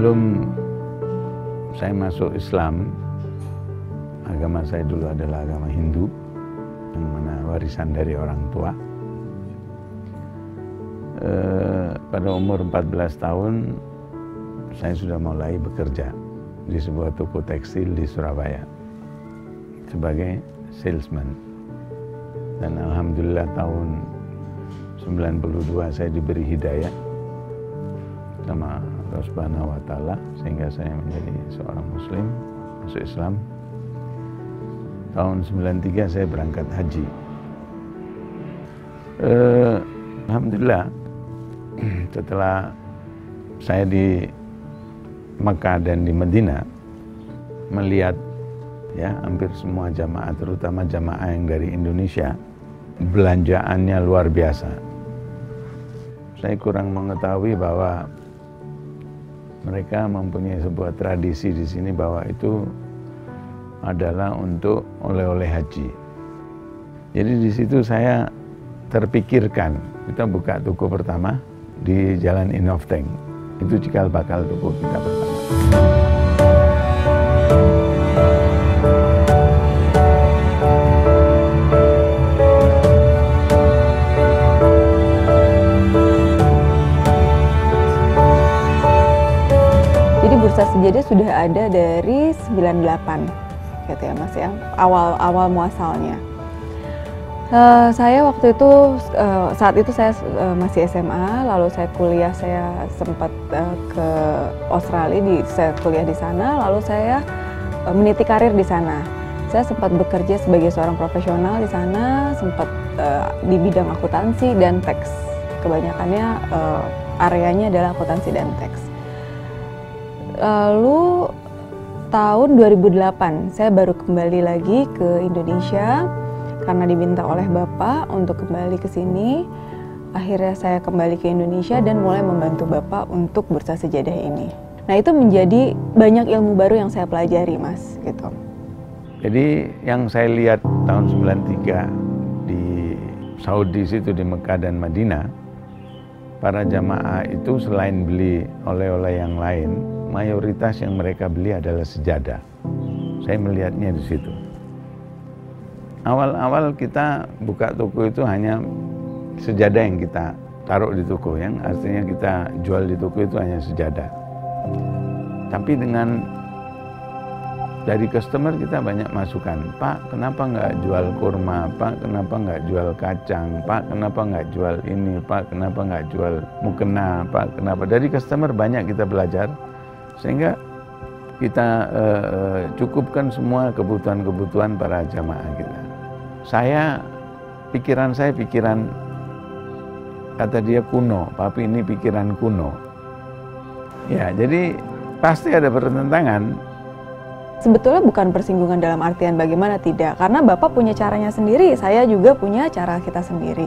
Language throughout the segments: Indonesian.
Sebelum saya masuk Islam, agama saya dulu adalah agama Hindu, yang mana warisan dari orang tua. Pada umur 14 tahun, saya sudah mulai bekerja di sebuah toko tekstil di Surabaya sebagai salesman. Dan alhamdulillah tahun 92 saya diberi hidayah sama Allah Subhanahu wa Ta'ala, sehingga saya menjadi seorang muslim, masuk Islam. Tahun 93 saya berangkat haji. Alhamdulillah setelah saya di Mekah dan di Madinah melihat ya hampir semua jamaah, terutama jamaah yang dari Indonesia, belanjaannya luar biasa. Saya kurang mengetahui bahwa mereka mempunyai sebuah tradisi di sini bahwa itu adalah untuk oleh-oleh haji. Jadi di situ saya terpikirkan, kita buka toko pertama di Jalan Inofteng. Itu cikal bakal toko kita pertama. Jadi Bursa Sejadah sudah ada dari 98 gitu ya Mas ya, awal muasalnya. Saya waktu itu, saat itu saya masih SMA, lalu saya kuliah, saya sempat ke Australia, saya kuliah di sana, lalu saya meniti karir di sana. Saya sempat bekerja sebagai seorang profesional di sana, sempat di bidang akuntansi dan teks. Kebanyakannya areanya adalah akuntansi dan teks. Lalu tahun 2008 saya baru kembali lagi ke Indonesia karena diminta oleh Bapak untuk kembali ke sini. Akhirnya saya kembali ke Indonesia dan mulai membantu Bapak untuk Bursa Sejadah ini. Nah, itu menjadi banyak ilmu baru yang saya pelajari, Mas, gitu. Jadi yang saya lihat tahun 93 di Saudi situ, di Mekah dan Madinah, para jamaah itu selain beli oleh-oleh yang lain, mayoritas yang mereka beli adalah sejadah. Saya melihatnya di situ. Awal-awal kita buka toko itu hanya sejadah yang kita taruh di toko, yang artinya kita jual di toko itu hanya sejadah. Tapi dengan dari customer kita banyak masukan, Pak, kenapa nggak jual kurma? Pak, kenapa nggak jual kacang? Pak, kenapa nggak jual ini? Pak, kenapa nggak jual mukena? Pak, kenapa? Dari customer banyak kita belajar, sehingga kita cukupkan semua kebutuhan-kebutuhan para jamaah kita. Pikiran saya kata dia kuno, tapi ini pikiran kuno. Ya, jadi pasti ada pertentangan. Sebetulnya bukan persinggungan dalam artian bagaimana, tidak. Karena Bapak punya caranya sendiri, saya juga punya cara kita sendiri.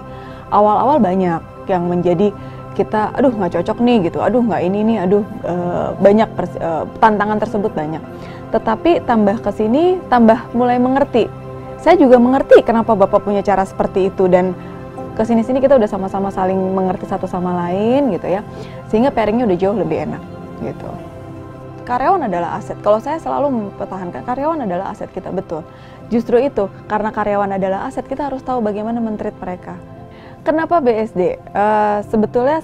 Awal-awal banyak yang menjadi kita, aduh nggak cocok nih gitu, aduh nggak ini nih, aduh banyak tantangan tersebut banyak. Tetapi tambah kesini, tambah mulai mengerti. Saya juga mengerti kenapa Bapak punya cara seperti itu, dan kesini-sini kita udah sama-sama saling mengerti satu sama lain gitu ya, sehingga pairingnya udah jauh lebih enak gitu. Karyawan adalah aset. Kalau saya selalu mempertahankan karyawan adalah aset kita, betul. Justru itu, karena karyawan adalah aset, kita harus tahu bagaimana men-treat mereka. Kenapa BSD? Sebetulnya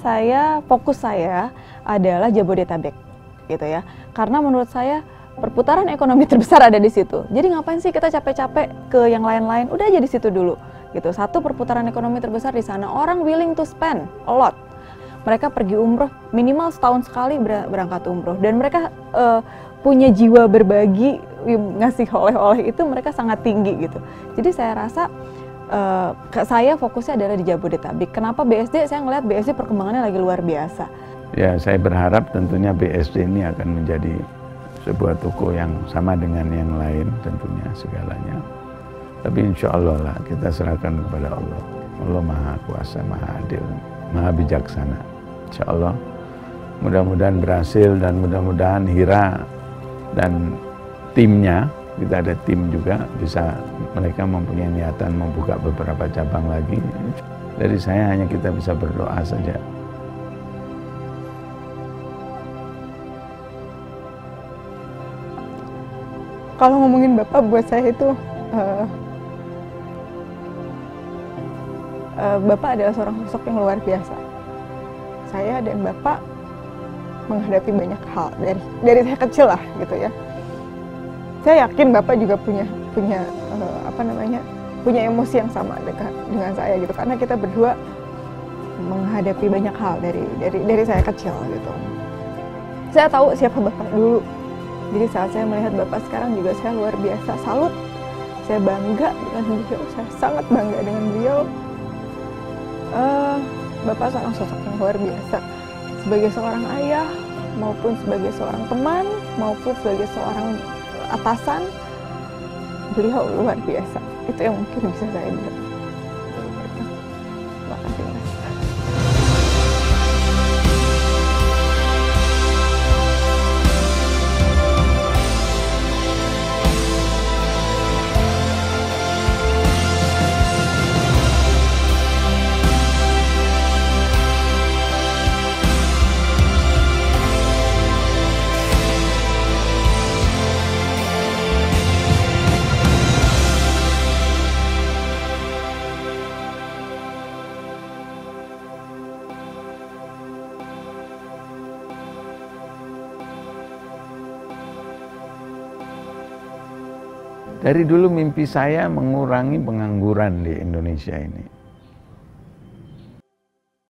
fokus saya adalah Jabodetabek gitu ya. Karena menurut saya perputaran ekonomi terbesar ada di situ. Jadi ngapain sih kita capek-capek ke yang lain-lain? Udah aja di situ dulu gitu. Satu, perputaran ekonomi terbesar di sana. Orang willing to spend a lot. Mereka pergi umroh minimal setahun sekali berangkat umroh, dan mereka punya jiwa berbagi, ngasih oleh-oleh itu mereka sangat tinggi gitu. Jadi saya rasa saya fokusnya adalah di Jabodetabek. Kenapa BSD? Saya ngelihat BSD perkembangannya lagi luar biasa. Ya, saya berharap tentunya BSD ini akan menjadi sebuah toko yang sama dengan yang lain, tentunya segalanya. Tapi insya Allah lah kita serahkan kepada Allah. Allah Maha Kuasa, Maha Adil, Maha Bijaksana. Insya Allah mudah-mudahan berhasil, dan mudah-mudahan Hira dan timnya, kita ada tim juga, bisa mereka mempunyai niatan membuka beberapa cabang lagi. Dari saya hanya kita bisa berdoa saja. Kalau ngomongin Bapak buat saya itu Bapak adalah seorang sosok yang luar biasa. Saya dan Bapak menghadapi banyak hal dari saya kecil lah gitu ya. Saya yakin Bapak juga punya punya emosi yang sama dengan saya gitu, karena kita berdua menghadapi banyak hal dari saya kecil gitu. Saya tahu siapa Bapak dulu. Jadi saat saya melihat Bapak sekarang juga saya luar biasa salut. Saya bangga dengan beliau, saya sangat bangga dengan beliau. Bapak seorang sosok yang luar biasa. Sebagai seorang ayah, maupun sebagai seorang teman, maupun sebagai seorang atasan, beliau luar biasa. Itu yang mungkin bisa saya bilang. Terima kasih, Mas. Dari dulu mimpi saya mengurangi pengangguran di Indonesia ini.